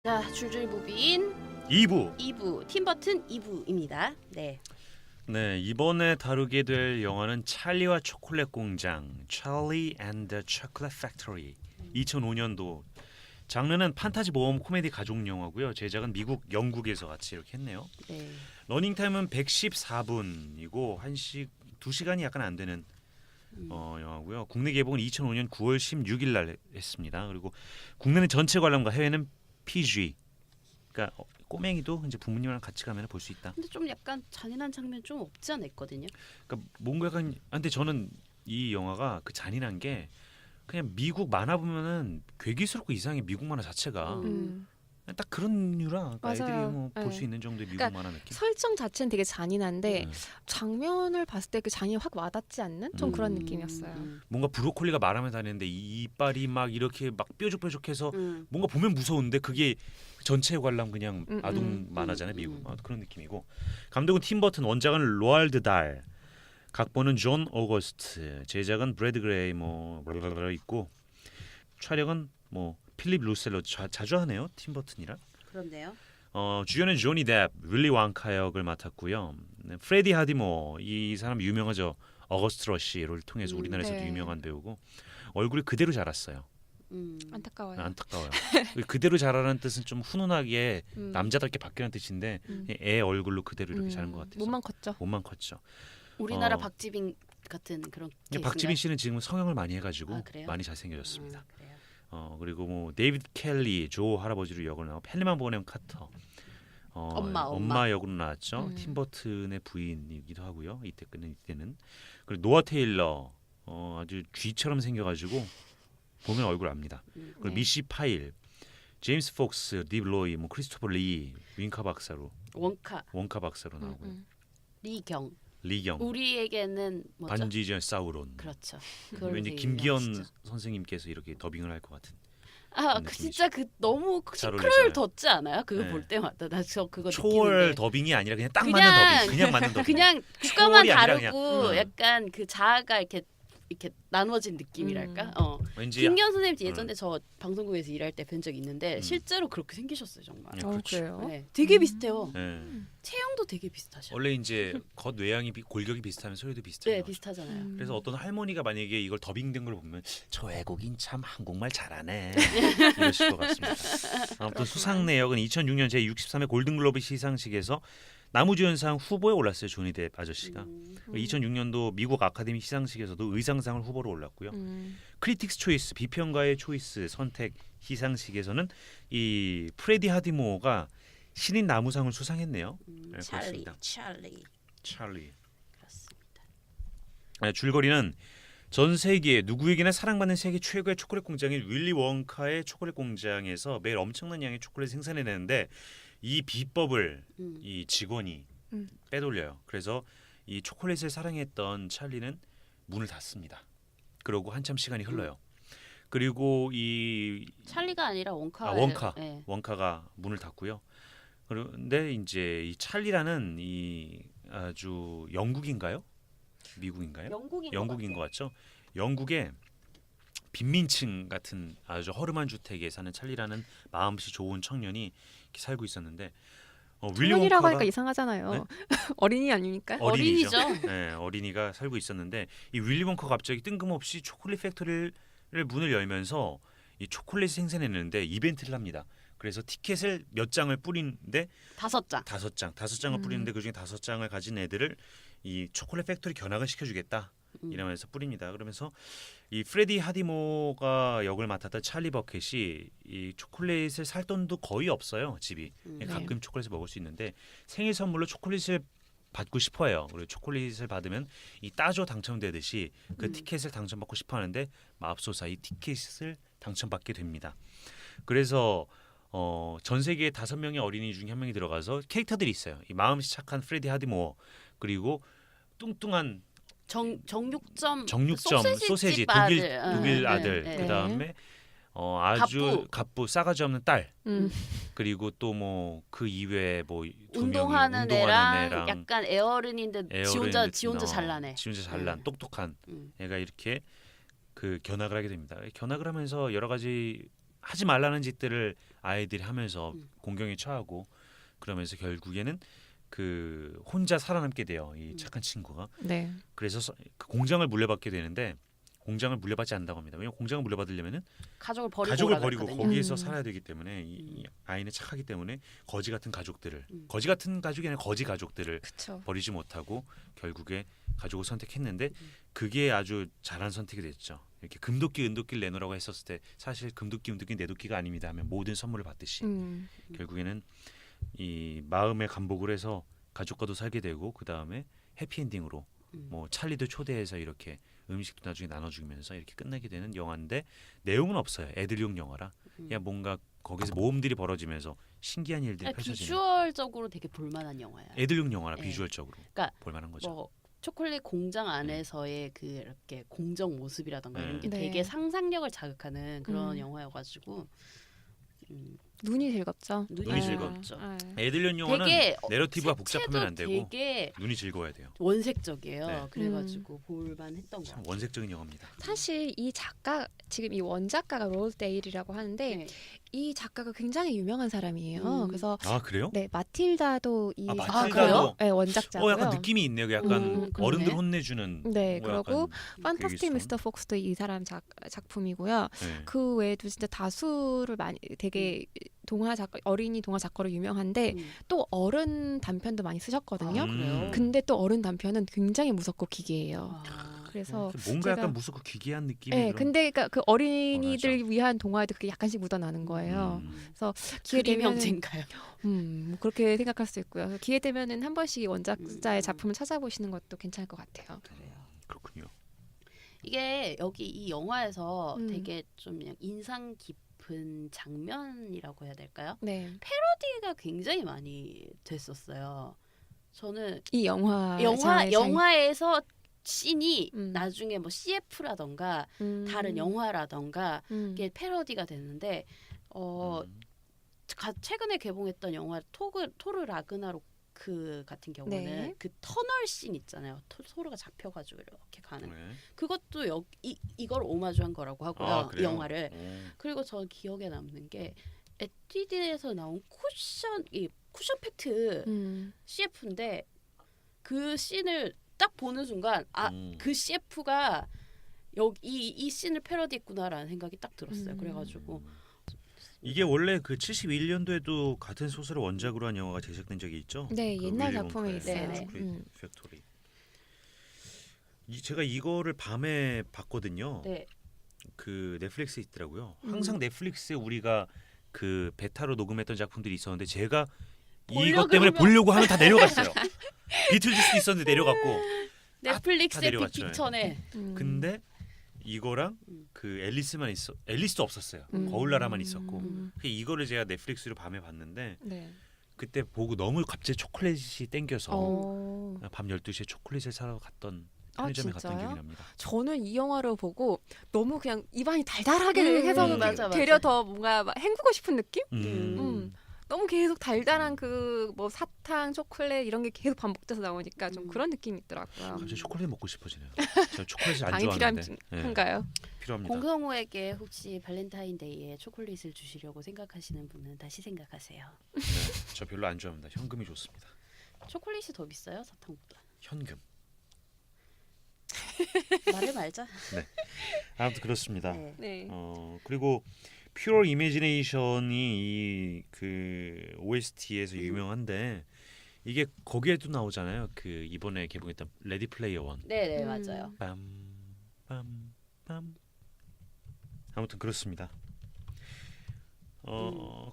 자, 줄줄이 무비인 2부 팀버튼 2부입니다. 네. 네, 이번에 다루게 될 영화는 찰리와 초콜릿 공장, Charlie and the Chocolate Factory. 2005년도. 장르는 판타지 모험 코미디 가족 영화고요. 제작은 미국, 영국에서 같이 이렇게 했네요. 네. 러닝 타임은 114분이고 2시간이 약간 안 되는 영화고요. 국내 개봉은 2005년 9월 16일 날 했습니다. 그리고 국내는 전체 관람과 해외는 PG. 그러니까 꼬맹이도 이제 부모님이랑 같이 가면 볼 수 있다. 근데 좀 약간 잔인한 장면 좀 없지 않아 있거든요. 그러니까 뭔가 약간 근데 저는 이 영화가 그 잔인한 게 그냥 미국 만화 보면은 괴기스럽고 이상해. 미국 만화 자체가 딱 그런 류라 그러니까 애들이 뭐 볼 수 있는 정도의 미국 그러니까 만화 느낌. 설정 자체는 되게 잔인한데 장면을 봤을 때 그 잔이 확 와닿지 않는 좀 그런 느낌이었어요. 뭔가 브로콜리가 말하면 다니는데 이빨이 막 이렇게 막 뾰족뾰족해서 뭔가 보면 무서운데 그게 전체 관람 그냥 아동 만화잖아요. 미국 그런 느낌이고. 감독은 팀 버튼, 원작은 로알드 달그 각본은 존 오거스트, 제작은 브래드 그레이 뭐 있고 촬영은 뭐 필립 루셀로 자주 하네요. 팀 버튼이랑. 그런데요. 주연은 조니 뎁, 윌리 왕카 역을 맡았고요. 프레디 하디모 이 사람 유명하죠. 어거스트 러시를 통해서 우리나라에서도 네. 유명한 배우고 얼굴이 그대로 자랐어요. 안타까워요. 안타까워요. 그대로 자라는 뜻은 좀 훈훈하게 남자답게 바뀌는 뜻인데 애 얼굴로 그대로 이렇게 자란 것 같아요. 몸만 컸죠. 몸만 컸죠. 우리나라 박지빈 같은 그런 케이스인가요? 박지빈 씨는 지금 성형을 많이 해가지고 그래요? 많이 잘생겨졌습니다. 그래요. 그리고 뭐 데이비드 켈리 조 할아버지로 역을 나오고 펠리만 보넴 카터 엄마 역으로 나왔죠. 팀 버튼의 부인이기도 하고요. 이때는 그리고 노아 테일러 아주 쥐처럼 생겨가지고 보면 얼굴 압니다. 그리고 미시 파일, 제임스 폭스, 딥 로이, 뭐 크리스토퍼 리, 윙카 박사로 원카 박사로 나오고 리경. 우리에게는 뭐죠? 반지전 사우론. 그렇죠. 왠지 김기현 선생님께서 이렇게 더빙을 할 것 같은. 그 진짜 그 너무 잘 시크를 어울리잖아요. 덧지 않아요? 그거 네. 볼 때마다 나 저 그거 초월 느끼는데. 더빙이 아니라 그냥 딱 맞는 더빙, 그냥 맞는 더빙. 그냥 국가만 초월이 아니라 다르고 그냥, 약간 그 자아가 이렇게 나누어진 느낌이랄까. 왠지 김기현 선생님 예전에 저 방송국에서 일할 때 뵌 적이 있는데 실제로 그렇게 생기셨어요 정말. 그렇죠. 그래요? 네, 되게 비슷해요. 네. 체형도 되게 비슷하셔. 원래 이제 겉 외양이 골격이 비슷하면 소리도 비슷해요. 네, 비슷하잖아요. 그래서 어떤 할머니가 만약에 이걸 더빙된 걸 보면 저 외국인 참 한국말 잘하네 이러실 것 같습니다. 아무튼 수상 내역은 2006년 제63회 골든글로브 시상식에서 나무주연상 후보에 올랐어요. 조니 뎁 아저씨가. 2006년도 미국 아카데미 시상식에서도 의상상을 후보로 올랐고요. 크리틱스 초이스 비평가의 초이스 선택 시상식에서는 이 프레디 하디모가 신인 나무상을 수상했네요. 네, 찰리. 그렇습니다. 네, 줄거리는 전 세계에 누구에게나 사랑받는 세계 최고의 초콜릿 공장인 윌리 원카의 초콜릿 공장에서 매일 엄청난 양의 초콜릿을 생산해내는데 이 비법을 이 직원이 빼돌려요. 그래서 이 초콜릿을 사랑했던 찰리는 문을 닫습니다. 그러고 한참 시간이 흘러요. 그리고 이 찰리가 아니라 원카. 네. 원카가 문을 닫고요. 그런데 이제 이 찰리라는 이 아주 영국인가요? 미국인가요? 영국인 것 같죠. 영국의 빈민층 같은 아주 허름한 주택에 사는 찰리라는 마음씨 좋은 청년이 이렇게 살고 있었는데 청년이라고 하니까 이상하잖아요. 네? 어린이 아닙니까? 어린이죠. 네, 어린이가 살고 있었는데 이 윌리 원커가 갑자기 뜬금없이 초콜릿 팩토리를 문을 열면서 이 초콜릿 생산했는데 이벤트를 합니다. 그래서 티켓을 몇 장을 뿌리는데 5장을 뿌리는데 그중에 5장을 가진 애들을 이 초콜릿 팩토리 견학을 시켜주겠다 이러면서 뿌립니다. 그러면서 이 프레디 하디모가 역을 맡았던 찰리 버켓이 이 초콜릿을 살 돈도 거의 없어요. 집이 가끔 초콜릿을 먹을 수 있는데 생일 선물로 초콜릿을 받고 싶어해요. 그리고 초콜릿을 받으면 이 따줘 당첨되듯이 그 티켓을 당첨받고 싶어하는데 맙소사 이 티켓을 당첨받게 됩니다. 그래서 전 세계에 5명의 어린이 중에 1명이 들어가서 캐릭터들이 있어요. 이 마음씨 착한 프레디 하디모 그리고 뚱뚱한 정육점 소세지 독일 아들 그다음에 아주 갑부 싸가지 없는 딸 그리고 또 뭐 그 이외에 뭐 운동하는 애랑 약간 애어른인데 지 혼자 잘난 똑똑한 애가 이렇게 그 견학을 하게 됩니다. 견학을 하면서 여러 가지 하지 말라는 짓들을 아이들이 하면서 음. 공경에 처하고 그러면서 결국에는 그 혼자 살아남게 돼요. 이 착한 친구가. 네. 그래서 그 공장을 물려받게 되는데 공장을 물려받지 않는다고 합니다. 왜냐하면 공장을 물려받으려면은 가족을 버리고 가족을 버리고 올라갔거든요. 거기에서 음. 살아야 되기 때문에 이 아이는 착하기 때문에 거지 같은 가족들을 음. 거지 같은 가족이 아니라 거지 가족들을 그렇죠. 버리지 못하고 결국에 가족을 선택했는데 그게 아주 잘한 선택이 됐죠. 이렇게 금도끼 은도끼를 내놓으라고 했었을 때 사실 금도끼 은도끼 내 도끼가 아닙니다 하면 모든 선물을 받듯이 결국에는 이 마음의 감복을 해서 가족과도 살게 되고 그 다음에 해피엔딩으로 뭐 찰리도 초대해서 이렇게 음식도 나중에 나눠주면서 이렇게 끝나게 되는 영화인데 내용은 없어요. 애들용 영화라 그냥 뭔가 거기서 모험들이 벌어지면서 신기한 일들이 펼쳐지는 비주얼적으로 되게 볼만한 영화야. 애들용 영화라 네. 비주얼적으로 그러니까 볼만한 거죠. 뭐 초콜릿 공장 안에서의 그 이렇게 공정 모습이라던가 이런 게 네. 되게 상상력을 자극하는 그런 음. 영화여가지고 눈이 즐겁죠. 눈이 눈이 즐겁죠. 애들용 영화는 되게 내러티브가 복잡하면 안 되고 되게 눈이 즐거워야 돼요. 원색적이에요. 네. 그래가지고 볼만했던 거 참 같아요. 원색적인 영화입니다. 사실 이 작가 지금 이 원작가가 롤 데일이라고 하는데 네. 이 작가가 굉장히 유명한 사람이에요. 그래서 아 그래요? 네 마틸다도 이 아, 작가의 마틸다도? 네, 원작자고요. 약간 느낌이 있네요. 약간 그러네. 어른들 혼내주는. 네, 뭐 그리고 약간 판타스틱 그게 미스터 폭스도 이 사람 작품이고요. 네. 그 외에도 진짜 다수를 많이 되게 동화 작가 어린이 동화 작가로 유명한데 또 어른 단편도 많이 쓰셨거든요. 아, 그래요? 근데 또 어른 단편은 굉장히 무섭고 기괴해요. 아, 그래서 뭔가 제가- 약간 무섭고 기괴한 느낌의 네, 그런. 근데 그 어린이들 원하죠. 위한 동화에도 그게 약간씩 묻어나는 거예요. 그래서 기회 그림 되면 형제인가요? 뭐 그렇게 생각할 수 있고요. 그래서 기회 되면은 한 번씩 이 원작자의 음. 작품을 찾아보시는 것도 괜찮을 것 같아요. 그렇군요. 이게 여기 이 영화에서 음. 되게 좀 그냥 인상 깊은 장면이라고 해야 될까요? 네, 패러디가 굉장히 많이 됐었어요. 저는 이 영화에서 씬이 음. 나중에 뭐 CF라던가 다른 음. 영화라던가 음. 이게 패러디가 됐는데 최근에 개봉했던 영화 토르 라그나로크 같은 경우는 네. 그 터널 씬 있잖아요. 토르가 잡혀가지고 이렇게 가는 네. 그것도 이걸 오마주한 거라고 하고요. 아, 이 그래요? 영화를. 오. 그리고 저 기억에 남는 게 에뛰드에서 나온 쿠션 팩트 CF인데 그 씬을 딱 보는 순간 그 CF가 여기 이 씬을 패러디했구나라는 생각이 딱 들었어요. 그래가지고 이게 원래 그 71년도에도 같은 소설을 원작으로 한 영화가 제작된 적이 있죠. 네, 그 옛날 윌리 작품에 원카의 있어요. 네네. 팩토리. 제가 이거를 밤에 봤거든요. 네. 그 넷플릭스에 있더라고요. 항상 넷플릭스에 우리가 그 베타로 녹음했던 작품들이 있었는데 제가 이것 때문에 보려고 하면 다 내려갔어요. 비틀즈도 있었는데 내려갔고. 넷플릭스의 내려갔죠. 빅픽처네. 근데 이거랑 그 앨리스만 있어. 앨리스도 없었어요. 거울나라만 있었고. 이거를 제가 넷플릭스로 밤에 봤는데 네. 그때 보고 너무 갑자기 초콜릿이 땡겨서 밤 12시에 초콜릿을 사러 갔던 편의점에 갔던 진짜요? 기억이 납니다. 저는 이 영화를 보고 너무 그냥 입안이 달달하게 해서 맞아. 되려 더 뭔가 막 헹구고 싶은 느낌? 음. 너무 계속 달달한 그 뭐 사탕, 초콜릿 이런 게 계속 반복돼서 나오니까 좀 그런 느낌이 있더라고요. 갑자기 초콜릿 먹고 싶어지네요. 제가 초콜릿을 안 당이 좋아하는데. 필요한가요? 필요합니다. 공성호에게 혹시 발렌타인데이에 초콜릿을 주시려고 생각하시는 분은 다시 생각하세요. 네, 저 별로 안 좋아합니다. 현금이 좋습니다. 초콜릿이 더 비싸요? 사탕보다? 현금. 말을 말자. 아무튼 그렇습니다. 네. 네. 그리고 Pure Imagination이 그 OST에서 유명한데 이게 거기에도 나오잖아요. 그 이번에 개봉했던 레디 플레이어 원. 네네 맞아요. 빰빰빰. 아무튼 그렇습니다.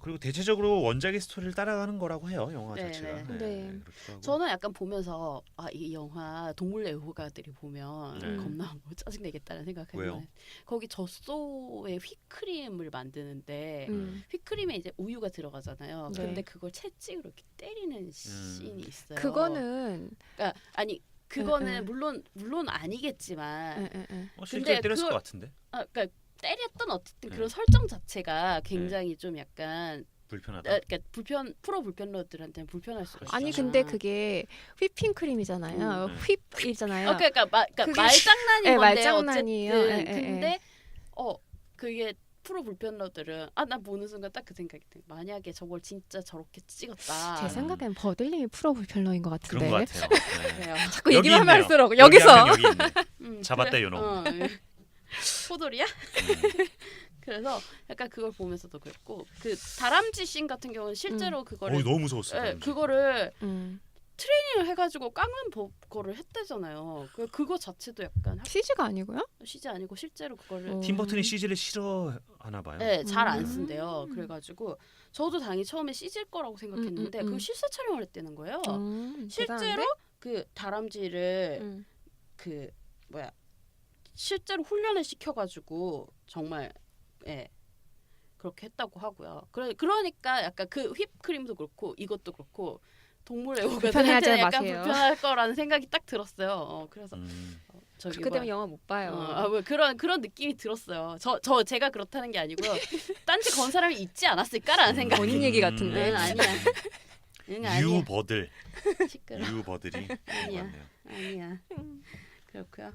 그리고 대체적으로 원작의 스토리를 따라가는 거라고 해요. 영화 네, 자체가. 네. 그렇기도 하고. 저는 약간 보면서 이 영화 동물 애호가들이 보면 네. 겁나 뭐 짜증내겠다는 왜요? 생각하면 거기 젖소에 휘크림을 만드는데 휘크림에 이제 우유가 들어가잖아요. 네. 근데 그걸 채찍으로 이렇게 때리는 씬이 있어요. 그거는 그러니까 그거는 물론 아니겠지만 실제로 근데 때렸을 것 같은데. 그러니까 때렸던 어쨌든 네. 그런 설정 자체가 굉장히 좀 약간 불편하다. 그러니까 프로 불편러들한테는 불편할 수가 있어요. 아니 근데 그게 휘핑크림이잖아요. 휘이잖아요. 그러니까 그게- 말장난인 네, 건데 말장난이에요. 어쨌든 예, 예, 근데 그게 프로 불편러들은 나 보는 순간 딱 그 생각이 들. 만약에 저걸 진짜 저렇게 찍었다. 제 생각엔 버들님이 프로 불편러인 것 같은데. 그런 것 같아요. 네. 그래요. 자꾸 여기 얘기만 있네요. 할수록 여기 여기서 한 명, 여기 있네. 잡았다 그래. 요놈. 포돌이야? 그래서 약간 그걸 보면서도 그랬고 그 다람쥐 씬 같은 경우는 실제로 그거를 너무 무서웠어요. 네, 다람쥐. 그거를 음. 트레이닝을 해가지고 깎는 거를 했대잖아요. 그거 자체도 약간 CG가 아니고요? CG 아니고 실제로 그거를 팀 버튼이 CG를 싫어하나 봐요. 네, 잘 안 음. 쓴대요. 그래가지고 저도 당연히 처음에 CG일 거라고 생각했는데 음. 그걸 실사 촬영을 했다는 거예요. 실제로 대단한데? 그 다람쥐를 그 뭐야 실제로 훈련을 시켜가지고 정말 그렇게 했다고 하고요. 그러니까 약간 그 휘프크림도 그렇고 이것도 그렇고 동물 애호가들한테 불편해하지 약간 마세요. 불편할 거라는 생각이 딱 들었어요. 그래서 저기 그렇게 되면 영화 못 봐요. 뭐 그런 느낌이 들었어요. 제가 그렇다는 게 아니고요. 딴지 건 사람이 있지 않았을까라는 생각이. 본인 얘기 같은데. 응, 아니야. 응, 아니야. 유버들. 시끄러. 유버들이 아니야. 맞네요. 아니야. 그렇고요.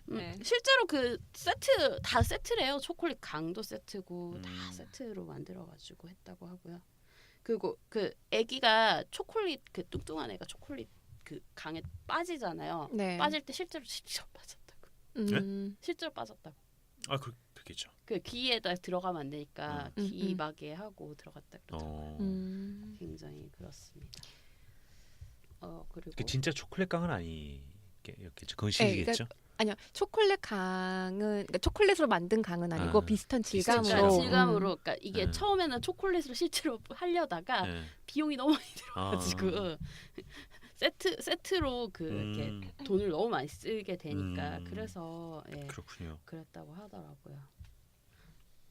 네. 실제로 그 세트 다 세트래요. 초콜릿 강도 세트고 다 음. 세트로 만들어가지고 했다고 하고요. 그리고 그 아기가 초콜릿 그 뚱뚱한 애가 초콜릿 그 강에 빠지잖아요. 네. 빠질 때 실제로 빠졌다고. 실제로 빠졌다고. 그렇겠죠. 그 귀에다 들어가면 안 되니까 음. 귀마개 하고 들어갔다 그러더라고요. 굉장히 그렇습니다. 그리고 그 진짜 초콜릿 강은 아니겠죠. 그건 CG겠죠. 아니요, 초콜릿 강은 그러니까 초콜릿으로 만든 강은 아니고 비슷한 비슷한 질감으로. 그러니까 질감으로 그러니까 이게 네. 처음에는 초콜릿으로 실제로 하려다가 네. 비용이 너무 많이 들어가지고 세트로 이렇게 돈을 너무 많이 쓰게 되니까 그래서 그렇군요. 그랬다고 하더라고요.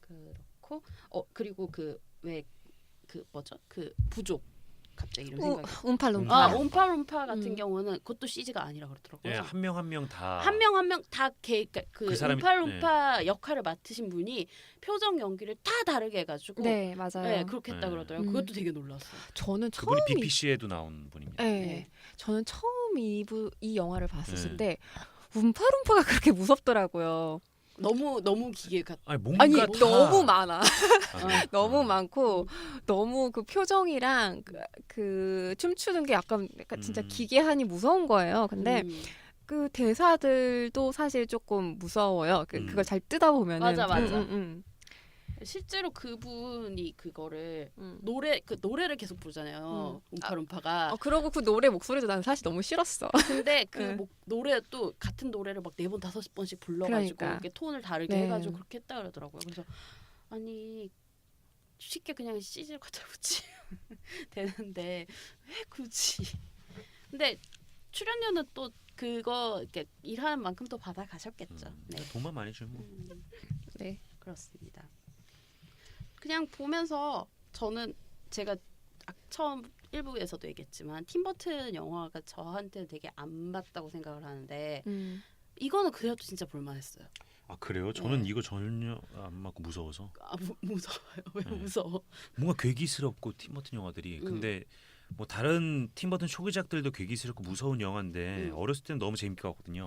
그렇고 그리고 왜 뭐죠? 그 부족 갑자기 이름 생각이. 움팔룸파. 옴파룸파 같은 경우는 그것도 CG가 아니라 그러더라고요. 예, 한 명 한 명 다. 한 명 한 명 다 그 사람이- 옴파룸파 역할을 맡으신 분이 표정 연기를 다 다르게 해가지고 네, 맞아요. 네, 그렇게 했다 네. 그러더라고요. 그것도 되게 놀랐어요. 저는 그분이 처음 BPC에도 나온 분입니다. 네. 네. 저는 처음 이 영화를 봤을 네. 때 움파룸파가 그렇게 무섭더라고요. 너무 기계 같. 아니 뭔가 아니 다- 너무 많아. 네. 너무 많고 너무 그 표정이랑 그 춤추는 게 약간 진짜 기괴하니 무서운 거예요. 근데 그 대사들도 사실 조금 무서워요. 그걸 잘 뜯어 보면은. 맞아. 실제로 그분이 그거를 노래를 계속 부르잖아요. 옴파룸파가. 그러고 그 노래 목소리도 나는 사실 너무 싫었어. 근데 노래 또 같은 노래를 막 4번 5번씩 불러가지고 그러니까. 이렇게 톤을 다르게 네. 해가지고 그렇게 했다 그러더라고요. 그래서 아니 쉽게 그냥 CG를 갖다 붙이면 되는데 왜 굳이? 근데 출연료는 또 그거 이렇게 일하는 만큼 또 받아 가셨겠죠. 네. 돈만 많이 주면 뭐. 네. 그렇습니다. 그냥 보면서 저는 제가 처음 1부에서도 얘기했지만 팀버튼 영화가 저한테는 되게 안 맞다고 생각을 하는데 이거는 그래도 진짜 볼만했어요. 아 그래요? 저는 네. 이거 전혀 안 맞고 무서워서. 무서워요. 왜 네. 무서워? 뭔가 괴기스럽고 팀버튼 영화들이. 근데 뭐 다른 팀버튼 초기작들도 괴기스럽고 무서운 영화인데 어렸을 때는 너무 재밌게 봤거든요.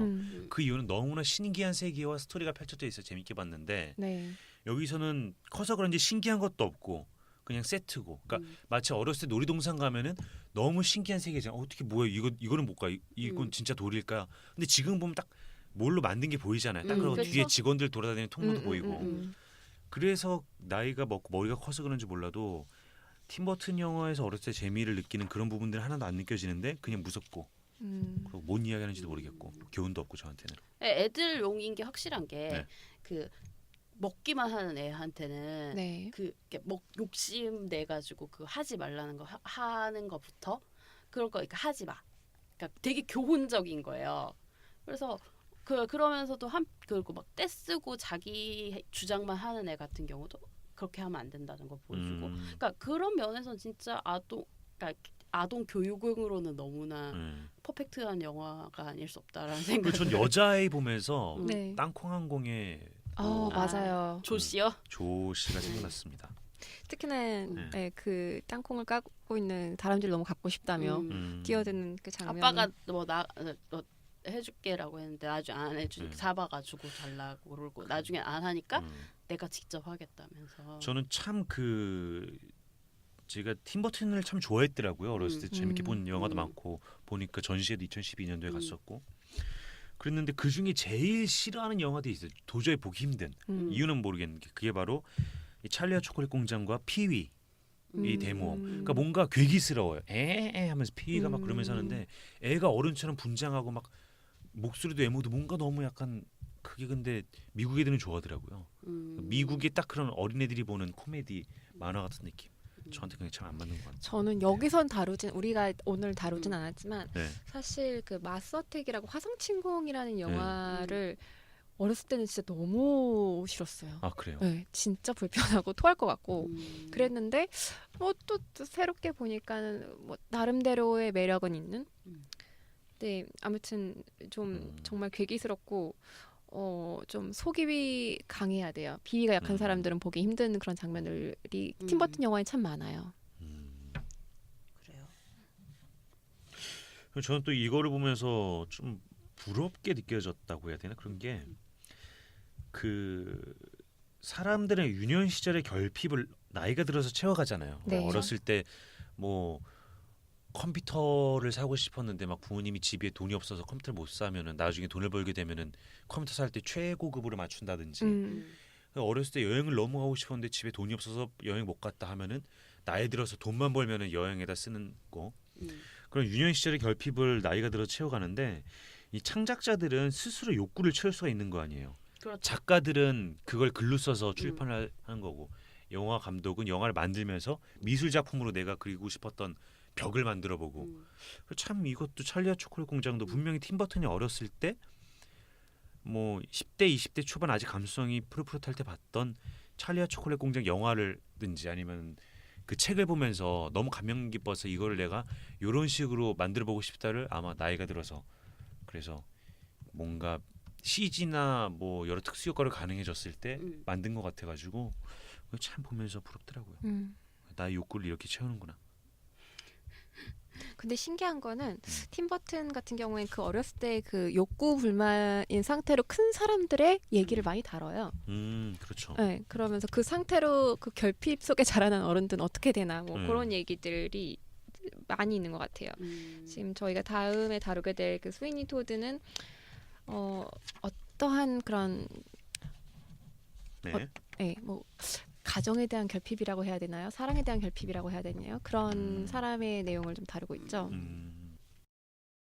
그 이유는 너무나 신기한 세계와 스토리가 펼쳐져 있어 재밌게 봤는데 네. 여기서는 커서 그런지 신기한 것도 없고 그냥 세트고. 그러니까 마치 어렸을 때 놀이동산 가면은 너무 신기한 세계잖아. 어떻게 뭐야 이거는 뭘까? 이건 진짜 돌일까? 근데 지금 보면 딱 뭘로 만든 게 보이잖아요. 딱 그리고 그쵸? 뒤에 직원들 돌아다니는 통로도 보이고. 음. 그래서 나이가 먹고 머리가 커서 그런지 몰라도 팀버튼 영화에서 어렸을 때 재미를 느끼는 그런 부분들이 하나도 안 느껴지는데 그냥 무섭고 그리고 뭔 이야기하는지도 모르겠고 교훈도 없고 저한테는. 애들용인 게 확실한 게 그 네. 먹기만 하는 애한테는 네. 욕심 내 가지고 그 하지 말라는 거 하는 거부터 그럴 거 그러니까 하지 마. 그러니까 되게 교훈적인 거예요. 그래서 그러면서도 그리고 막 떼쓰고 자기 주장만 하는 애 같은 경우도 그렇게 하면 안 된다는 거 보여주고. 그러니까 그런 면에서는 진짜 아동 교육으로는 너무나 퍼펙트한 영화가 아닐 수 없다라는 생각이. 전 여자아이 보면서 네. 땅콩항공의 맞아요. 조 씨요? 조 씨가 생각났습니다. 특히나 그 땅콩을 까고 있는 다람쥐를 너무 갖고 싶다며 뛰어드는 그 장면. 아빠가 해줄게라고 했는데 나중에 안 해주니까 네. 잡아가지고 잘라고 그러고 나중에 안 하니까 내가 직접 하겠다면서. 저는 참 제가 팀버튼을 참 좋아했더라고요. 어렸을 때 재밌게 본 영화도 많고 보니까 전시회도 2012년도에 갔었고 그랬는데 그 중에 제일 싫어하는 영화도 있어요. 도저히 보기 힘든 이유는 모르겠는데 그게 바로 이 찰리와 초콜릿 공장과 피위 이 데모. 그러니까 뭔가 괴기스러워요. 에 하면서 피위가 막 그러면서 하는데 애가 어른처럼 분장하고 막 목소리도 외모도 뭔가 너무 약간 그게 근데 미국 애들은 좋아하더라고요. 미국의 딱 그런 어린애들이 보는 코미디 만화 같은 느낌. 저한테 그게 참 안 맞는 것 같아요. 저는 여기선 우리가 오늘 다루진 않았지만 네. 사실 그 마스어택이라고 화성침공이라는 영화를 어렸을 때는 진짜 너무 싫었어요. 아 그래요? 네, 진짜 불편하고 토할 것 같고 그랬는데 또 새롭게 보니까는 뭐 나름대로의 매력은 있는. 네, 아무튼 좀 정말 괴기스럽고 좀 속이 강해야 돼요. 비위가 약한 사람들은 보기 힘든 그런 장면들이 팀버튼 영화에 참 많아요. 그래요. 저는 또 이거를 보면서 좀 부럽게 느껴졌다고 해야 되나 그런 게 그 사람들의 유년 시절의 결핍을 나이가 들어서 채워가잖아요. 네. 어렸을 때 뭐 컴퓨터를 사고 싶었는데 막 부모님이 집에 돈이 없어서 컴퓨터를 못 사면은 나중에 돈을 벌게 되면은 컴퓨터 살 때 최고급으로 맞춘다든지 어렸을 때 여행을 너무 가고 싶었는데 집에 돈이 없어서 여행 못 갔다 하면은 나이 들어서 돈만 벌면은 여행에다 쓰는 거 그런 유년 시절의 결핍을 나이가 들어 채워가는데 이 창작자들은 스스로 욕구를 채울 수가 있는 거 아니에요. 그렇죠. 작가들은 그걸 글로 써서 출판을 하는 거고 영화 감독은 영화를 만들면서 미술 작품으로 내가 그리고 싶었던 벽을 만들어 보고 참 이것도 찰리와 초콜릿 공장도 분명히 팀버튼이 어렸을 때 뭐 10대 20대 초반 아직 감수성이 푸릇푸릇할 때 봤던 찰리와 초콜릿 공장 영화를든지 아니면 그 책을 보면서 너무 감명 깊어서 이거를 내가 이런 식으로 만들어 보고 싶다를 아마 나이가 들어서 그래서 뭔가 CG나 뭐 여러 특수 효과를 가능해졌을 때 만든 것 같아가지고 참 보면서 부럽더라고요. 나의 욕구를 이렇게 채우는구나. 근데 신기한 거는 팀버튼 같은 경우엔 그 어렸을 때 그 욕구 불만인 상태로 큰 사람들의 얘기를 많이 다뤄요. 그렇죠. 네, 그러면서 그 상태로 그 결핍 속에 자라난 어른들은 어떻게 되나 뭐 그런 얘기들이 많이 있는 것 같아요. 지금 저희가 다음에 다루게 될 그 스위니 토드는 어떠한 그런 네. 뭐 가정에 대한 결핍이라고 해야 되나요? 사랑에 대한 결핍이라고 해야 되나요? 그런 사람의 내용을 좀 다루고 있죠.